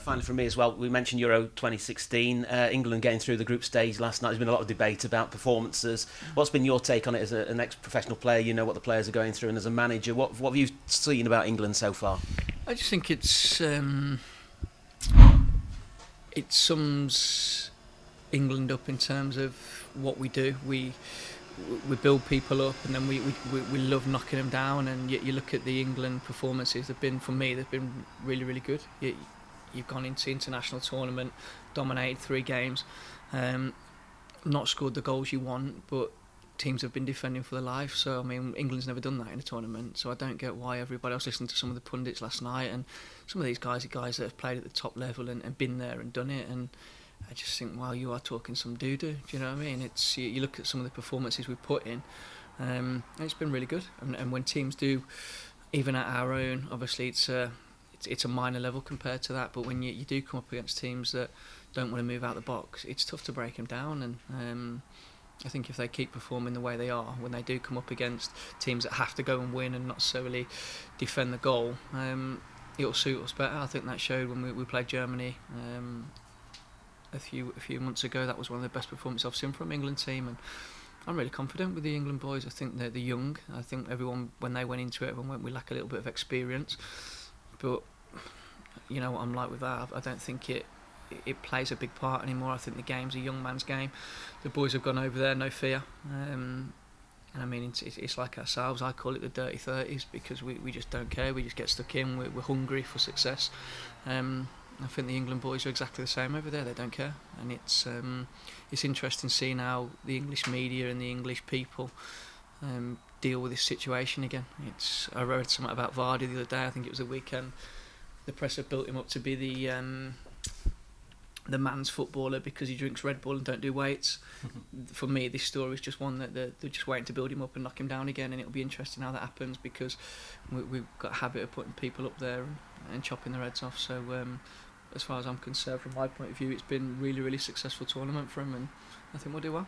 Finally, from me as well, we mentioned Euro 2016, England getting through the group stage last night. There's been a lot of debate about performances. What's been your take on it as an ex-professional player? You know what the players are going through, and as a manager, what have you seen about England so far? I just think it sums England up in terms of what we do. We build people up, and then we love knocking them down. And yet you look at the England performances. They've been really really good. You've gone into international tournament, dominated 3 games, not scored the goals you want, but teams have been defending for their life. So I mean, England's never done that in a tournament. So I don't get why everybody else listened to some of the pundits last night, and some of these guys are guys that have played at the top level and been there and done it. And I just think, wow, you are talking some doo-doo. Do you know what I mean? It's you look at some of the performances we've put in, and it's been really good. And when teams do, even at our own, obviously it's a minor level compared to that. But when you do come up against teams that don't want to move out the box, it's tough to break them down. And I think if they keep performing the way they are, when they do come up against teams that have to go and win and not solely defend the goal, it'll suit us better. I think that showed when we played Germany a few months ago. That was one of the best performances I've seen from England team, and I'm really confident with the England boys. I think they're young. I think everyone, when they went into it, everyone went, we lack a little bit of experience, but you know what I'm like with that. I don't think it plays a big part anymore. I think the game's a young man's game. The boys have gone over there, no fear. And I mean, it's like ourselves. I call it the dirty 30s because we just don't care. We just get stuck in. We're hungry for success. I think the England boys are exactly the same over there. They don't care, and it's interesting seeing how the English media and the English people deal with this situation again. I read something about Vardy the other day. I think it was the weekend. The press have built him up to be the man's footballer because he drinks Red Bull and don't do weights. For me, this story is just one that they're just waiting to build him up and knock him down again, and it'll be interesting how that happens because we've got a habit of putting people up there and chopping their heads off. So as far as I'm concerned, from my point of view, it's been really really successful tournament for him, and I think we'll do well.